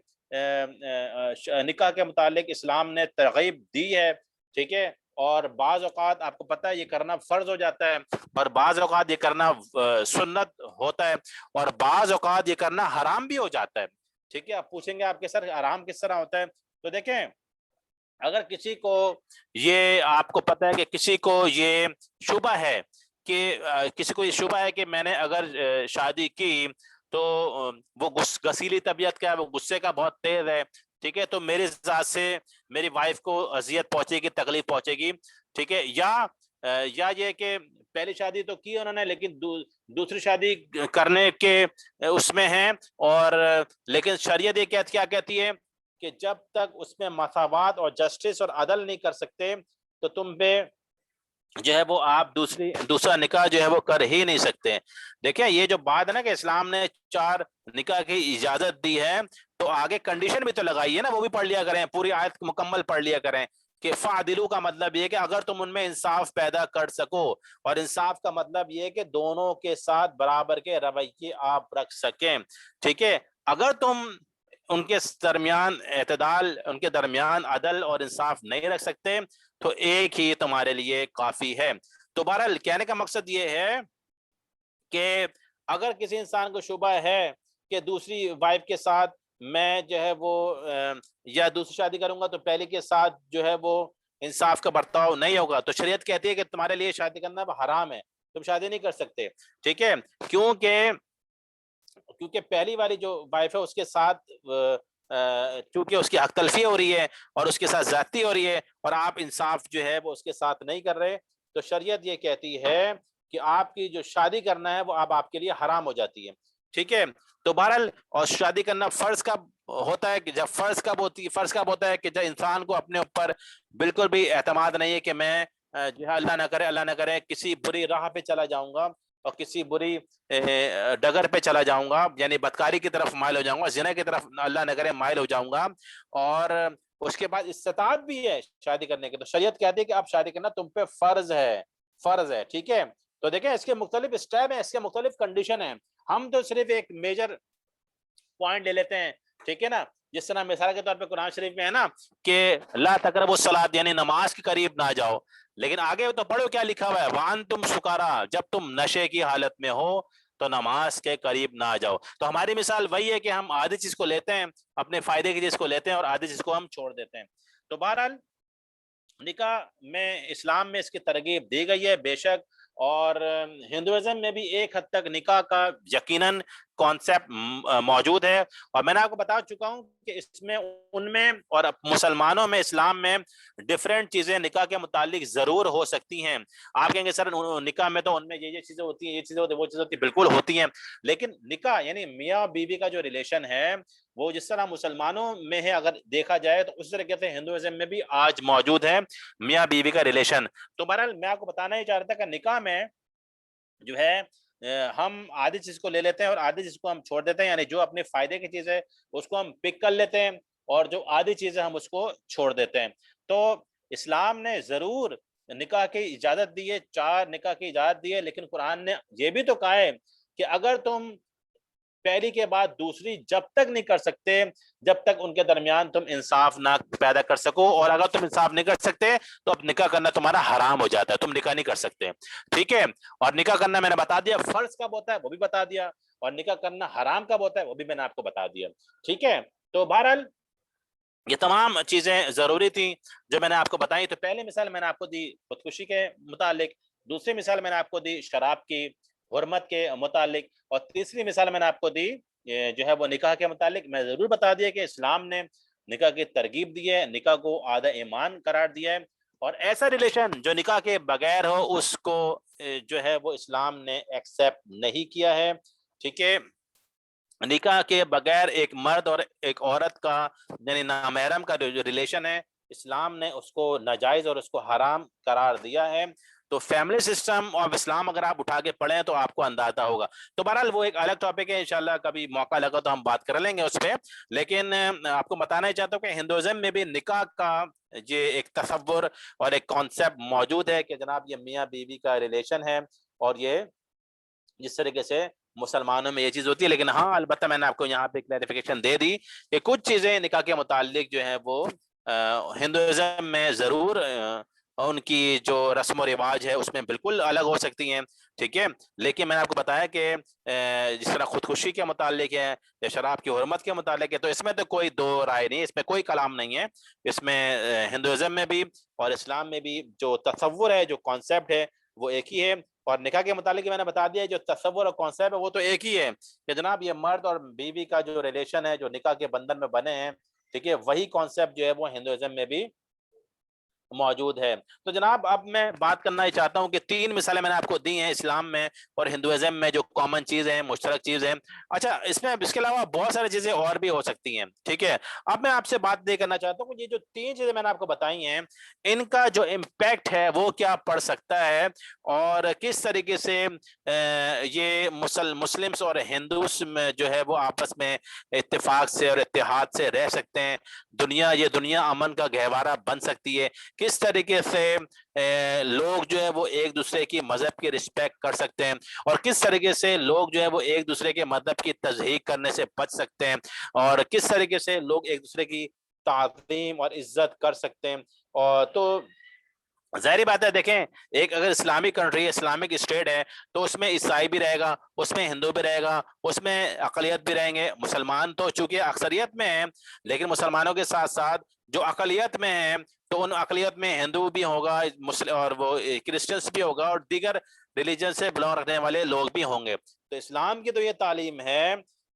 نکاح کے متعلق اسلام نے ترغیب دی ہے، ٹھیک ہے، اور بعض اوقات آپ کو پتہ ہے یہ کرنا فرض ہو جاتا ہے، اور بعض اوقات یہ کرنا سنت ہوتا ہے، اور بعض اوقات یہ کرنا حرام بھی ہو جاتا ہے، ٹھیک ہے۔ آپ پوچھیں گے آپ کے سر حرام کس طرح ہوتا ہے، تو دیکھیں اگر کسی کو یہ آپ کو پتہ ہے کہ کسی کو یہ شبہ ہے کہ کسی کو یہ شبہ ہے کہ میں نے اگر شادی کی تو وہ غصیلی طبیعت کا ہے، وہ غصے کا بہت تیز ہے، ٹھیک ہے، تو میری ذات سے میری وائف کو اذیت پہنچے گی، تکلیف پہنچے گی، ٹھیک ہے، یا یہ کہ پہلی شادی تو کی انہوں نے لیکن دوسری شادی کرنے کے اس میں ہیں، اور لیکن شریعت یہ کیا کہتی ہے کہ جب تک اس میں مساوات اور جسٹس اور عدل نہیں کر سکتے تو تم پہ جو ہے وہ آپ دوسرا نکاح جو ہے وہ کر ہی نہیں سکتے۔ دیکھیں یہ جو بات ہے نا کہ اسلام نے 4 نکاح کی اجازت دی ہے، تو آگے کنڈیشن بھی تو لگائی ہے نا، وہ بھی پڑھ لیا کریں، پوری آیت مکمل پڑھ لیا کریں کہ فعدلو کا مطلب یہ کہ اگر تم ان میں انصاف پیدا کر سکو، اور انصاف کا مطلب یہ کہ دونوں کے ساتھ برابر کے رویے آپ رکھ سکیں، ٹھیک ہے۔ اگر تم ان کے درمیان اعتدال، ان کے درمیان عدل اور انصاف نہیں رکھ سکتے تو ایک ہی تمہارے لیے کافی ہے۔ تو بہرحال کہنے کا مقصد یہ ہے کہ اگر کسی انسان کو شبہ ہے کہ دوسری وائف کے ساتھ میں جو ہے وہ یا دوسری شادی کروں گا تو پہلے کے ساتھ جو ہے وہ انصاف کا برتاؤ نہیں ہوگا، تو شریعت کہتی ہے کہ تمہارے لیے شادی کرنا حرام ہے، تم شادی نہیں کر سکتے، ٹھیک ہے، کیونکہ پہلی والی جو وائف ہے اس کے ساتھ چونکہ اس کی حق تلفی ہو رہی ہے اور اس کے ساتھ زیادتی ہو رہی ہے، اور آپ انصاف جو ہے وہ اس کے ساتھ نہیں کر رہے، تو شریعت یہ کہتی ہے کہ آپ کی جو شادی کرنا ہے وہ اب آپ کے لیے حرام ہو جاتی ہے، ٹھیک ہے۔ تو بہرحال اور شادی کرنا فرض کب ہوتا ہے کہ جب فرض کب ہوتا ہے کہ جب انسان کو اپنے اوپر بالکل بھی اعتماد نہیں ہے کہ میں جو ہے اللہ نہ کرے کسی بری راہ پہ چلا جاؤں گا اور کسی بری ڈگر پہ چلا جاؤں گا، یعنی بدکاری کی طرف مائل ہو جاؤں گا، زنا کی طرف اللہ نہ کرے مائل ہو جاؤں گا، اور اس کے بعد استطاعت بھی ہے شادی کرنے کی، تو شریعت کہتی ہے کہ اب شادی کرنا تم پہ فرض ہے، ٹھیک ہے۔ تو دیکھیں اس کے مختلف اسٹیپ ہیں، اس کے مختلف کنڈیشن ہیں، ہم تو صرف ایک میجر پوائنٹ لے لیتے ہیں، ٹھیک ہے نا، جس طرح مثال کے طور پہ قرآن شریف میں ہے نا کہ لا تقربوا الصلاۃ، یعنی نماز کے قریب نہ جاؤ، لیکن آگے تو پڑھو کیا لکھا ہوا ہے، وانتم سکارا، جب تم نشے کی حالت میں ہو تو نماز کے قریب نہ جاؤ۔ تو ہماری مثال وہی ہے کہ ہم آدھی چیز کو لیتے ہیں، اپنے فائدے کی چیز کو لیتے ہیں اور آدھی چیز کو ہم چھوڑ دیتے ہیں۔ تو بہرحال نکاح میں اسلام میں اس کی ترغیب دی گئی ہے بے شک، اور ہندوازم میں بھی ایک حد تک نکاح کا یقیناً کانسیپٹ موجود ہے، اور میں نے آپ کو بتا چکا ہوں کہ اس میں ان میں اور مسلمانوں میں اسلام میں ڈفرینٹ چیزیں نکاح کے متعلق ضرور ہو سکتی ہیں۔ آپ کہیں گے سر نکاح میں تو ان میں یہ چیزیں ہوتی ہیں، یہ چیزیں ہوتی ہیں، وہ چیزیں ہوتی ہیں، بالکل ہوتی ہیں، لیکن نکاح یعنی میاں بیوی کا جو ریلیشن ہے وہ جس طرح مسلمانوں میں ہے اگر دیکھا جائے تو اس طریقے سے ہندوازم میں بھی آج موجود ہے میاں بیوی کا ریلیشن۔ تو بہرحال میں آپ کو بتانا ہی چاہ رہا تھا کہ نکاح میں جو ہے ہم آدھی چیز کو لے لیتے ہیں اور آدھی چیز کو ہم چھوڑ دیتے ہیں، یعنی جو اپنے فائدے کی چیز ہے اس کو ہم پک کر لیتے ہیں اور جو آدھی چیز ہے ہم اس کو چھوڑ دیتے ہیں۔ تو اسلام نے ضرور نکاح کی اجازت دی ہے، 4 نکاح کی اجازت دی ہے، لیکن قرآن نے یہ بھی تو کہا ہے کہ اگر تم پہلی کے بعد دوسری جب تک نہیں کر سکتے جب تک ان کے درمیان تم انصاف نہ پیدا کر سکو، اور اگر تم انصاف نہیں کر سکتے تو اب نکاح کرنا تمہارا حرام ہو جاتا ہے، تم نکاح نہیں کر سکتے، ٹھیک ہے؟ اور نکاح کرنا میں نے بتا دیا فرض کب ہوتا ہے وہ بھی بتا دیا، اور نکاح کرنا حرام کب ہوتا ہے وہ بھی میں نے آپ کو بتا دیا، ٹھیک ہے؟ تو بہرحال یہ تمام چیزیں ضروری تھیں جو میں نے آپ کو بتائی۔ تو پہلی مثال میں نے آپ کو دی خودکشی کے متعلق، دوسری مثال میں نے آپ کو دی شراب کی حرمت کے متعلق، اور تیسری مثال میں نے آپ کو دی جو ہے وہ نکاح کے متعلق۔ میں ضرور بتا دیا کہ اسلام نے نکاح کی ترغیب دی ہے، نکاح کو آدھا ایمان قرار دیا ہے، اور ایسا ریلیشن جو نکاح کے بغیر ہو اس کو جو ہے وہ اسلام نے ایکسیپٹ نہیں کیا ہے، ٹھیک ہے؟ نکاح کے بغیر ایک مرد اور ایک عورت کا یعنی نامحرم کا جو ریلیشن ہے اسلام نے اس کو ناجائز اور اس کو حرام قرار دیا ہے۔ تو فیملی سسٹم اور اسلام اگر آپ اٹھا کے پڑھیں تو آپ کو اندازہ ہوگا۔ تو بہرحال وہ ایک الگ ٹاپک ہے، انشاءاللہ کبھی موقع لگا تو ہم بات کر لیں گے اس پہ، لیکن آپ کو بتانا ہی چاہتا ہوں کہ ہندوازم میں بھی نکاح کا یہ ایک تصور اور ایک کانسیپٹ موجود ہے کہ جناب یہ میاں بیوی کا ریلیشن ہے، اور یہ جس طریقے سے مسلمانوں میں یہ چیز ہوتی ہے، لیکن ہاں البتہ میں نے آپ کو یہاں پہ کلیریفیکیشن دے دی کہ کچھ چیزیں نکاح کے متعلق جو ہے وہ ہندوازم میں ضرور ان کی جو رسم و رواج ہے اس میں بالکل الگ ہو سکتی ہیں، ٹھیک ہے؟ لیکن میں نے آپ کو بتایا کہ جس طرح خودکشی کے متعلق ہے یا شراب کی حرمت کے متعلق ہے تو اس میں تو کوئی دو رائے نہیں، اس میں کوئی کلام نہیں ہے، اس میں ہندوازم میں بھی اور اسلام میں بھی جو تصور ہے جو کانسیپٹ ہے وہ ایک ہی ہے۔ اور نکاح کے متعلق میں نے بتا دیا جو تصور اور کانسیپٹ ہے وہ تو ایک ہی ہے کہ جناب یہ مرد اور بیوی کا جو ریلیشن ہے جو نکاح کے بندھن میں بنے ہیں، ٹھیک ہے؟ وہی کانسیپٹ جو ہے وہ ہندوازم میں بھی موجود ہے۔ تو جناب اب میں بات کرنا ہی چاہتا ہوں کہ تین مثالیں میں نے آپ کو دی ہیں اسلام میں اور ہندوازم میں جو کامن چیز ہے، مشترک چیز ہے۔ اچھا اس میں اس کے علاوہ بہت ساری چیزیں اور بھی ہو سکتی ہیں، ٹھیک ہے؟ اب میں آپ سے بات یہ کرنا چاہتا ہوں کہ یہ جو تین چیزیں میں نے آپ کو بتائی ہیں ان کا جو امپیکٹ ہے وہ کیا پڑ سکتا ہے، اور کس طریقے سے یہ مسلمس اور ہندوس میں جو ہے وہ آپس میں اتفاق سے اور اتحاد سے رہ سکتے ہیں، یہ دنیا امن کا گہوارہ بن سکتی ہے، کس طریقے سے لوگ جو ہے وہ ایک دوسرے کی مذہب کی رسپیکٹ کر سکتے ہیں، اور کس طریقے سے لوگ جو ہے وہ ایک دوسرے کے مذہب کی تضحیق کرنے سے بچ سکتے ہیں، اور کس طریقے سے لوگ ایک دوسرے کی تعظیم اور عزت کر سکتے ہیں۔ اور تو ظاہری بات ہے دیکھیں ایک اگر اسلامک کنٹری اسلامک اسٹیٹ ہے تو اس میں عیسائی بھی رہے گا، اس میں ہندو بھی رہے گا، اس میں اقلیت بھی رہیں گے، مسلمان تو چونکہ اکثریت میں ہیں لیکن مسلمانوں کے ساتھ ساتھ جو اقلیت میں ہیں تو ان اقلیت میں ہندو بھی ہوگا اور وہ کرسچنس بھی ہوگا اور دیگر ریلیجن سے بلانگ رکھنے والے لوگ بھی ہوں گے۔ تو اسلام کی تو یہ تعلیم ہے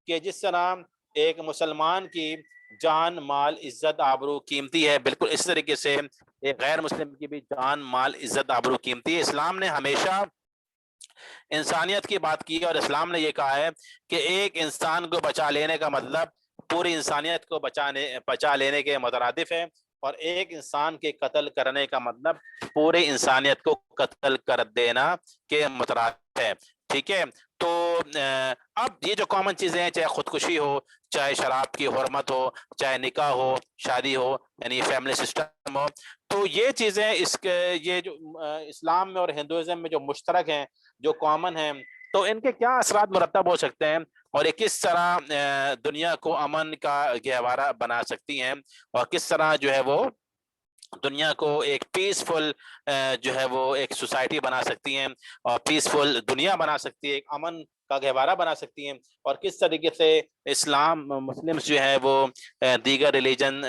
کہ جس طرح ایک مسلمان کی جان مال عزت آبرو قیمتی ہے، بالکل اس طریقے سے ایک غیر مسلم کی بھی جان مال عزت آبرو قیمتی ہے۔ اسلام نے ہمیشہ انسانیت کی بات کی ہے اور اسلام نے یہ کہا ہے کہ ایک انسان کو بچا لینے کا مطلب پوری انسانیت کو بچا لینے کے مترادف ہے، اور ایک انسان کے قتل کرنے کا مطلب پوری انسانیت کو قتل کر دینا کے مترادف ہے، ٹھیک ہے؟ تو اب یہ جو کامن چیزیں ہیں چاہے خودکشی ہو، چاہے شراب کی حرمت ہو، چاہے نکاح ہو، شادی ہو یعنی فیملی سسٹم ہو، تو یہ چیزیں یہ جو اسلام میں اور ہندوازم میں جو مشترک ہیں جو کامن ہیں تو ان کے کیا اثرات مرتب ہو سکتے ہیں اور یہ کس طرح دنیا کو امن کا گہوارہ بنا سکتی ہیں، اور کس طرح جو ہے وہ دنیا کو ایک پیسفل جو ہے وہ ایک سوسائٹی بنا سکتی ہیں اور پیسفل دنیا بنا سکتی ہے، ایک امن کا گہوارہ بنا سکتی ہیں، اور کس طریقے سے اسلام مسلمز جو ہے وہ دیگر ریلیجن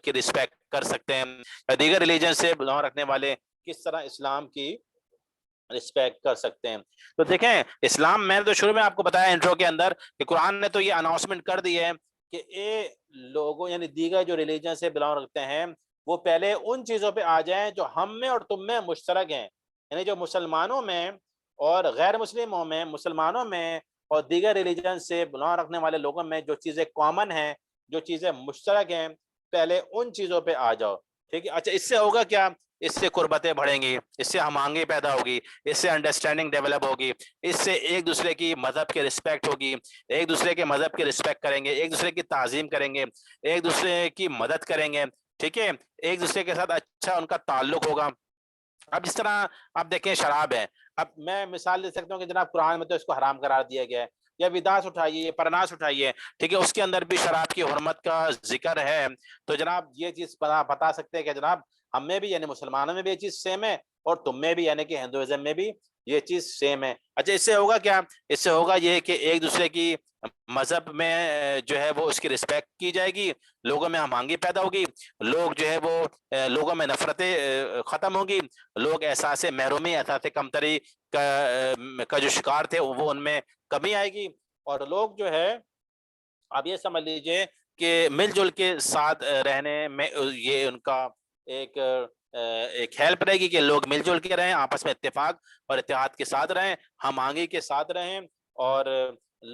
کی رسپیکٹ کر سکتے ہیں، دیگر ریلیجن سے بلانگ رکھنے والے کس طرح اسلام کی رسپیکٹ کر سکتے ہیں۔ تو دیکھیں اسلام میں نے تو شروع میں آپ کو بتایا انٹرو کے اندر کہ قرآن نے تو یہ اناؤنسمنٹ کر دی ہے کہ لوگوں یعنی دیگر جو ریلیجن سے بلانگ رکھتے ہیں وہ پہلے ان چیزوں پہ آ جائیں جو ہم میں اور تم میں مشترک ہیں، یعنی جو مسلمانوں میں اور غیر مسلموں میں، مسلمانوں میں اور دیگر ریلیجن سے بلانگ رکھنے والے لوگوں میں جو چیزیں کامن ہیں، جو چیزیں مشترک ہیں، پہلے ان چیزوں پہ آ جاؤ، ٹھیک ہے؟ اچھا اس سے ہوگا کیا؟ اس سے قربتیں بڑھیں گی، اس سے ہم آہنگی پیدا ہوگی، اس سے انڈرسٹینڈنگ ڈیولپ ہوگی، اس سے ایک دوسرے کی مذہب کی رسپیکٹ ہوگی، ایک دوسرے کے مذہب کی رسپیکٹ کریں گے، ایک دوسرے کی تعظیم کریں گے، ایک دوسرے کی مدد کریں گے، ٹھیک ہے؟ ایک دوسرے کے ساتھ اچھا ان کا تعلق ہوگا۔ اب جس طرح آپ دیکھیں شراب ہے، اب میں مثال دے سکتا ہوں کہ جناب قرآن میں تو اس کو حرام قرار دیا گیا ہے، یا وداس اٹھائیے، پرناس اٹھائیے، ٹھیک ہے، اس کے اندر بھی شراب کی حرمت کا ذکر ہے. تو جناب یہ چیز بتا سکتے ہیں کہ جناب ہم میں بھی یعنی مسلمانوں میں بھی یہ چیز سیم ہے اور تم میں بھی یعنی کہ ہندوازم میں بھی یہ چیز سیم ہے. اچھا اس سے ہوگا کیا؟ اس سے ہوگا یہ کہ ایک دوسرے کی مذہب میں جو ہے وہ اس کی رسپیکٹ کی جائے گی، لوگوں میں ہم آہنگی پیدا ہوگی، لوگ جو ہے وہ لوگوں میں نفرتیں ختم ہوگی، لوگ احساس محرومی، احساس کمتری کا جو شکار تھے وہ ان میں کمی آئے گی، اور لوگ جو ہے آپ یہ سمجھ لیجئے کہ مل جل کے ساتھ رہنے میں یہ ان کا ایک ہیلپ رہے گی کہ لوگ مل جل کے رہیں، آپس میں اتفاق اور اتحاد کے ساتھ رہیں، ہم آہنگی کے ساتھ رہیں، اور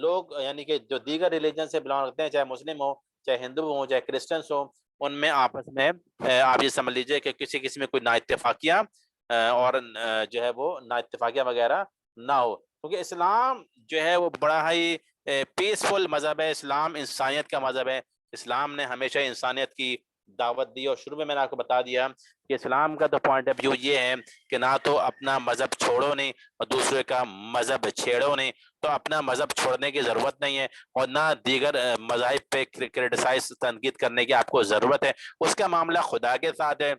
لوگ یعنی کہ جو دیگر ریلیجن سے بلانگ کرتے ہیں، چاہے مسلم ہو، چاہے ہندو ہو، چاہے کرسچنس ہو، ان میں آپس میں آپ یہ سمجھ لیجئے کہ کسی میں کوئی نا اتفاقیاں اور جو ہے وہ نا اتفاقیاں وغیرہ نہ ہو، کیونکہ اسلام جو ہے وہ بڑا ہی پیسفل مذہب ہے، اسلام انسانیت کا مذہب ہے، اسلام نے ہمیشہ انسانیت کی دعوت دی، اور شروع میں نے آپ کو بتا دیا کہ اسلام کا تو پوائنٹ آف ویو یہ ہے کہ نہ تو اپنا مذہب چھوڑو نہیں اور دوسرے کا مذہب چھیڑو نہیں، تو اپنا مذہب چھوڑنے کی ضرورت نہیں ہے، اور نہ دیگر مذاہب پہ کرٹیسائز تنقید کرنے کی آپ کو ضرورت ہے. اس کا معاملہ خدا کے ساتھ ہے،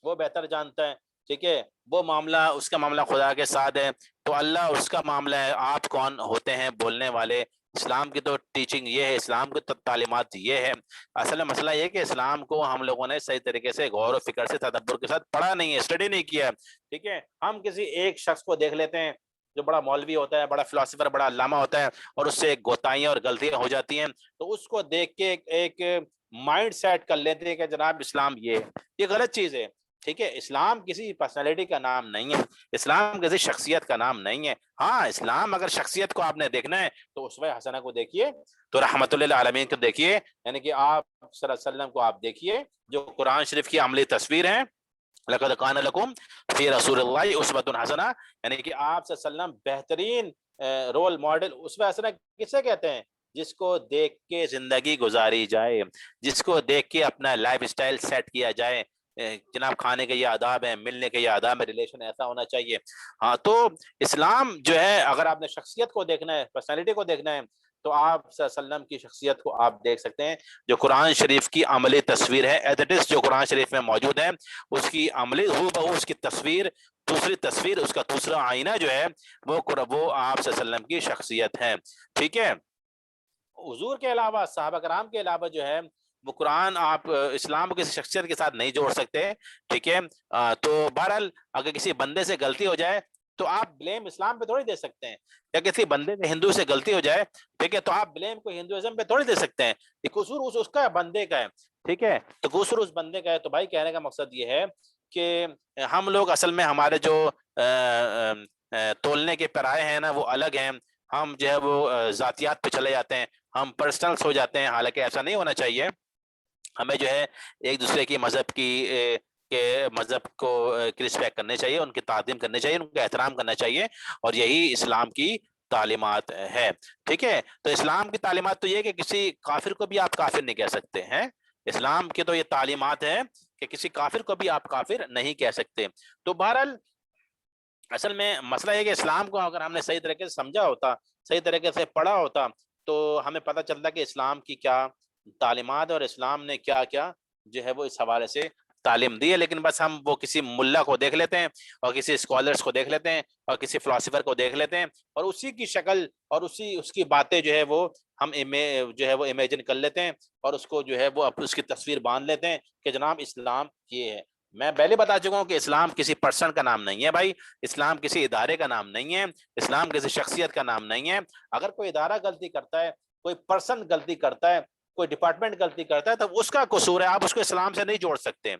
وہ بہتر جانتا ہے، ٹھیک ہے، وہ معاملہ اس کا معاملہ خدا کے ساتھ ہے، تو اللہ اس کا معاملہ ہے، آپ کون ہوتے ہیں بولنے والے. اسلام کی تو ٹیچنگ یہ ہے، اسلام کی تو تعلیمات یہ ہے. اصل میں مسئلہ یہ کہ اسلام کو ہم لوگوں نے صحیح طریقے سے غور و فکر سے تدبر کے ساتھ پڑھا نہیں ہے، اسٹڈی نہیں کیا ہے، ٹھیک ہے. ہم کسی ایک شخص کو دیکھ لیتے ہیں جو بڑا مولوی ہوتا ہے، بڑا فلاسفر، بڑا علامہ ہوتا ہے، اور اس سے گوتائیاں اور غلطیاں ہو جاتی ہیں، تو اس کو دیکھ کے ایک مائنڈ سیٹ کر لیتے ہیں کہ جناب اسلام یہ غلط چیز ہے. ٹھیک ہے، اسلام کسی پرسنالٹی کا نام نہیں ہے، اسلام کسی شخصیت کا نام نہیں ہے. ہاں اسلام اگر شخصیت کو آپ نے دیکھنا ہے تو اسوہ حسنہ کو دیکھیے، تو رحمت اللہ عالمین کو دیکھیے، یعنی کہ آپ صلی اللہ علیہ وسلم کو آپ دیکھیے جو قرآن شریف کی عملی تصویر ہے. لقد کان لکم فی رسول اللہ اسوۃ حسنہ، یعنی کہ آپ صلی اللہ علیہ وسلم بہترین رول ماڈل، اسوہ حسنہ کسے کہتے ہیں؟ جس کو دیکھ کے زندگی گزاری جائے، جس کو دیکھ کے اپنا لائف اسٹائل سیٹ کیا جائے. جناب کھانے کے یہ آداب ہیں، ملنے کے یہ آداب ہے، ریلیشن ایسا ہونا چاہیے. ہاں تو اسلام جو ہے اگر آپ نے شخصیت کو دیکھنا ہے، پرسنالٹی کو دیکھنا ہے، تو آپ صلی اللہ علیہ وسلم کی شخصیت کو آپ دیکھ سکتے ہیں جو قرآن شریف کی عملی تصویر ہے، ایز اٹ از جو قرآن شریف میں موجود ہے اس کی عملی ہو بہو اس کی تصویر، دوسری تصویر، اس کا دوسرا آئینہ جو ہے وہ آپ صلی اللہ علیہ وسلم کی شخصیت ہے. ٹھیک ہے، حضور کے علاوہ، صحابہ کرام کے علاوہ جو ہے وہ قرآن آپ اسلام کو کسی شخصیت کے ساتھ نہیں جوڑ سکتے. ٹھیک ہے، تو بہرحال اگر کسی بندے سے غلطی ہو جائے تو آپ بلیم اسلام پہ تھوڑی دے سکتے ہیں، یا کسی بندے سے ہندو سے غلطی ہو جائے، ٹھیک ہے، تو آپ بلیم کو ہندوازم پہ تھوڑی دے سکتے ہیں، یہ قصور اس کا بندے کا ہے. ٹھیک ہے، تو قصور اس بندے کا ہے. تو بھائی کہنے کا مقصد یہ ہے کہ ہم لوگ اصل میں ہمارے جو تولنے کے پیرائے ہیں نا وہ الگ ہیں، ہم جو ہے وہ ذاتیات پہ چلے جاتے ہیں، ہم پرسنلس ہو جاتے ہیں، حالانکہ ایسا نہیں ہونا چاہیے. ہمیں جو ہے ایک دوسرے کی مذہب کو رسپیکٹ کرنے چاہیے، ان کی تعظیم کرنی چاہیے، ان کا احترام کرنا چاہیے، اور یہی اسلام کی تعلیمات ہے. ٹھیک ہے، تو اسلام کی تعلیمات تو یہ کہ کسی کافر کو بھی آپ کافر نہیں کہہ سکتے ہیں، اسلام کی تو یہ تعلیمات ہے کہ کسی کافر کو بھی آپ کافر نہیں کہہ سکتے. تو بہرحال اصل میں مسئلہ یہ کہ اسلام کو اگر ہم نے صحیح طریقے سے سمجھا ہوتا، صحیح طریقے سے پڑھا ہوتا، تو ہمیں پتہ چلتا کہ اسلام کی کیا تعلیمات اور اسلام نے کیا کیا جو ہے وہ اس حوالے سے تعلیم دی ہے. لیکن بس ہم وہ کسی ملا کو دیکھ لیتے ہیں اور کسی اسکالرس کو دیکھ لیتے ہیں اور کسی فلاسفر کو دیکھ لیتے ہیں اور اسی کی شکل اور اس کی باتیں جو ہے وہ ہم جو ہے وہ امیجن کر لیتے ہیں اور اس کو جو ہے وہ اس کی تصویر باندھ لیتے ہیں کہ جناب اسلام یہ ہے. میں پہلے بتا چکا ہوں کہ اسلام کسی پرسن کا نام نہیں ہے بھائی، اسلام کسی ادارے کا نام نہیں ہے، اسلام کسی شخصیت کا نام نہیں ہے. اگر کوئی ادارہ غلطی کرتا ہے، کوئی پرسن غلطی کرتا ہے، کوئی ڈپارٹمنٹ غلطی کرتا ہے، تو اس کا قصور ہے، آپ اس کو اسلام سے نہیں جوڑ سکتے.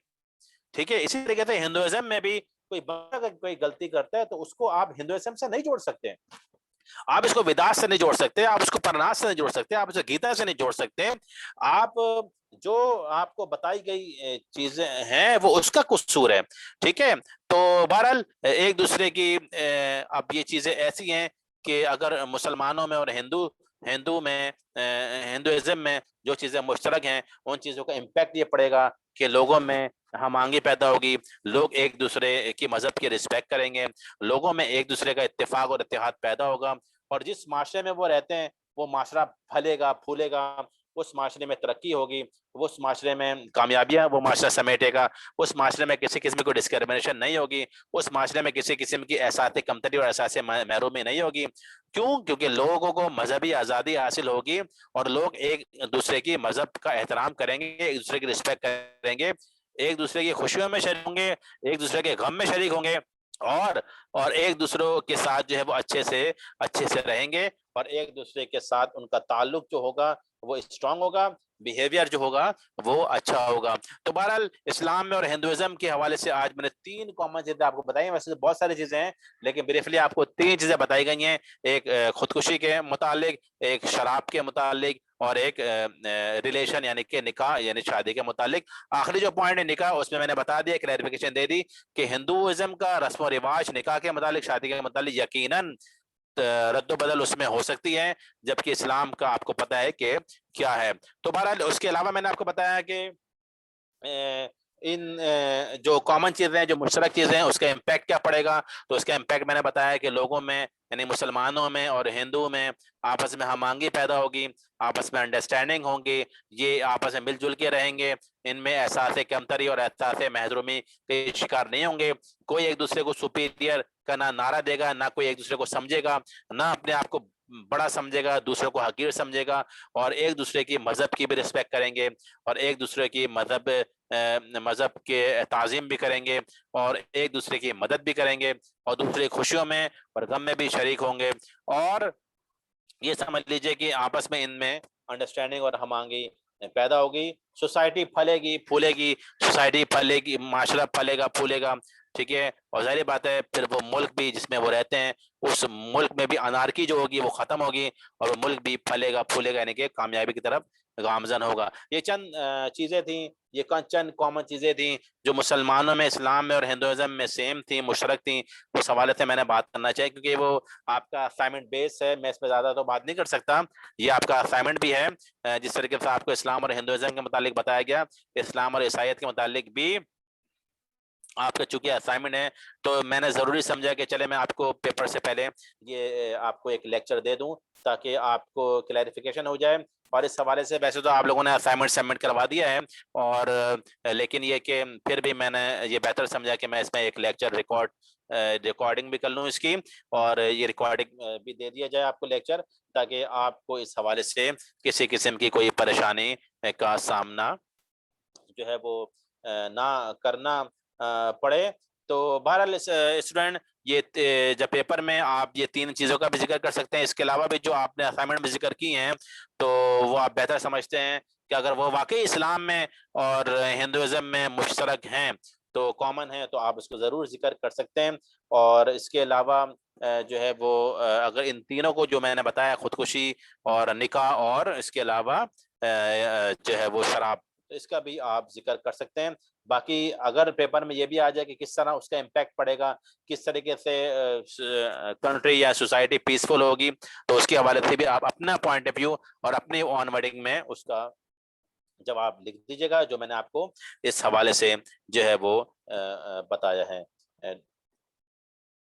ٹھیک ہے، اسی طریقے سے ہندوازم میں بھی کوئی غلطی کرتا ہے تو اس کو آپ ہندوازم سے نہیں جوڑ سکتے، آپ اس کو ویداس سے نہیں جوڑ سکتے، آپ اس کو پرناس سے نہیں جوڑ سکتے، آپ اسے گیتا سے نہیں جوڑ سکتے. آپ جو آپ کو بتائی گئی چیزیں ہیں وہ اس کا قصور ہے. ٹھیک ہے، تو بہرحال ایک دوسرے کی اب یہ چیزیں ایسی ہیں کہ اگر مسلمانوں میں اور ہندوازم میں جو چیزیں مشترک ہیں ان چیزوں کا امپیکٹ یہ پڑے گا کہ لوگوں میں ہم آہنگی پیدا ہوگی، لوگ ایک دوسرے کی مذہب کی رسپیکٹ کریں گے، لوگوں میں ایک دوسرے کا اتفاق اور اتحاد پیدا ہوگا، اور جس معاشرے میں وہ رہتے ہیں وہ معاشرہ پھلے گا پھولے گا، اس معاشرے میں ترقی ہوگی، اس معاشرے میں کامیابیاں وہ معاشرہ سمیٹے گا، اس معاشرے میں کسی قسم کی ڈسکرمنیشن نہیں ہوگی، اس معاشرے میں کسی قسم کی احساس کمتری اور احساس محرومی نہیں ہوگی۔ کیوں؟ کیونکہ لوگوں کو مذہبی آزادی حاصل ہوگی اور لوگ ایک دوسرے کی مذہب کا احترام کریں گے، ایک دوسرے کی رسپیکٹ کریں گے، ایک دوسرے کی خوشیوں میں شریک ہوں گے، ایک دوسرے کے غم میں شریک ہوں گے، اور ایک دوسرے کے ساتھ جو ہے وہ اچھے سے رہیں گے، اور ایک دوسرے کے ساتھ ان کا تعلق جو ہوگا وہ اسٹرانگ ہوگا، بیہیویئر جو ہوگا وہ اچھا ہوگا۔ تو بہرحال اسلام میں اور ہندوازم کے حوالے سے آج میں نے 3 کامن چیزیں آپ کو بتائی ہیں، ویسے بہت ساری چیزیں ہیں لیکن بریفلی آپ کو 3 چیزیں بتائی گئی ہیں، ایک خودکشی کے متعلق، ایک شراب کے متعلق، اور ایک ریلیشن یعنی کہ نکاح یعنی شادی کے متعلق۔ آخری جو پوائنٹ ہے نکاح، اس میں میں نے بتا دیا، کلیریفیکیشن دے دی کہ ہندوازم کا رسم و رواج نکاح کے متعلق، شادی کے متعلق یقیناً رد و بدل اس میں ہو سکتی ہے، جبکہ اسلام کا آپ کو پتا ہے کہ کیا ہے۔ تو بہرحال اس کے علاوہ میں نے آپ کو بتایا کہ ان جو کامن چیزیں ہیں، جو مشترک چیزیں ہیں، اس کا امپیکٹ کیا پڑے گا۔ تو اس کا امپیکٹ میں نے بتایا کہ لوگوں میں یعنی مسلمانوں میں اور ہندو میں آپس میں ہم آہنگی پیدا ہوگی، آپس میں انڈرسٹینڈنگ ہوں گی، یہ آپس میں مل جل کے رہیں گے، ان میں احساس کمتری اور احساس محرومی کے شکار نہیں ہوں گے، کوئی ایک دوسرے کو سپیریئر کا نہ نعرہ دے گا، نہ کوئی ایک دوسرے کو سمجھے گا، نہ اپنے آپ کو بڑا سمجھے گا، دوسروں کو حقیر سمجھے گا، اور ایک دوسرے کی مذہب کی بھی رسپیکٹ کریں گے، اور ایک دوسرے کی مذہب کے تعظیم بھی کریں گے، اور ایک دوسرے کی مدد بھی کریں گے، اور دوسرے خوشیوں میں اور غم میں بھی شریک ہوں گے، اور یہ سمجھ لیجئے کہ آپس میں ان میں انڈرسٹینڈنگ اور ہم آہنگی پیدا ہوگی، سوسائٹی پھلے گی پھولے گی، سوسائٹی پھلے گی، معاشرہ پھلے گا پھولے گا، ٹھیک ہے، اور ظاہر بات ہے پھر وہ ملک بھی جس میں وہ رہتے ہیں اس ملک میں بھی انارکی جو ہوگی وہ ختم ہوگی، اور وہ ملک بھی پھلے گا پھولے گا، یعنی کہ کامیابی کی طرف گامزن ہوگا۔ یہ چند چیزیں تھیں، یہ چند کامن چیزیں تھیں جو مسلمانوں میں، اسلام میں اور ہندوازم میں سیم تھیں، مشترک تھیں، اس حوالے سے میں نے بات کرنا چاہیے کیونکہ وہ آپ کا اسائنمنٹ بیس ہے، میں اس پہ زیادہ تو بات نہیں کر سکتا، یہ آپ کا اسائنمنٹ بھی ہے، جس طریقے سے آپ کو اسلام اور ہندوازم کے متعلق بتایا گیا، اسلام اور عیسائیت کے متعلق بھی آپ کا چونکہ اسائنمنٹ ہے، تو میں نے ضروری سمجھا کہ چلے میں آپ کو پیپر سے پہلے یہ آپ کو ایک لیکچر دے دوں تاکہ آپ کو کلیریفیکیشن ہو جائے۔ اور اس حوالے سے ویسے تو آپ لوگوں نے اسائنمنٹ سبمٹ کروا دیا ہے، اور لیکن یہ کہ پھر بھی میں نے یہ بہتر سمجھا کہ میں اس میں ایک لیکچر ریکارڈنگ بھی کر لوں اس کی، اور یہ ریکارڈنگ بھی دے دیا جائے آپ کو لیکچر، تاکہ آپ کو اس حوالے سے کسی قسم کی کوئی پریشانی کا سامنا جو ہے وہ نہ کرنا پڑے۔ تو بہرحال اسٹوڈنٹ یہ جب پیپر میں آپ یہ 3 چیزوں کا بھی ذکر کر سکتے ہیں، اس کے علاوہ بھی جو آپ نے اسائنمنٹ میں ذکر کی ہیں تو وہ آپ بہتر سمجھتے ہیں کہ اگر وہ واقعی اسلام میں اور ہندوازم میں مشترک ہیں تو کامن ہے، تو آپ اس کو ضرور ذکر کر سکتے ہیں۔ اور اس کے علاوہ جو ہے وہ اگر ان تینوں کو جو میں نے بتایا، خودکشی اور نکاح اور اس کے علاوہ جو ہے وہ شراب، اس کا بھی آپ ذکر کر سکتے ہیں۔ باقی اگر پیپر میں یہ بھی آ جائے کہ کس طرح اس کا امپیکٹ پڑے گا، کس طریقے سے کنٹری یا سوسائٹی پیسفل ہوگی، تو اس کے حوالے سے بھی آپ اپنا پوائنٹ آف ویو اور اپنی آن ورڈنگ میں اس کا جواب لکھ دیجیے گا، جو میں نے آپ کو اس حوالے سے جو ہے وہ بتایا ہے۔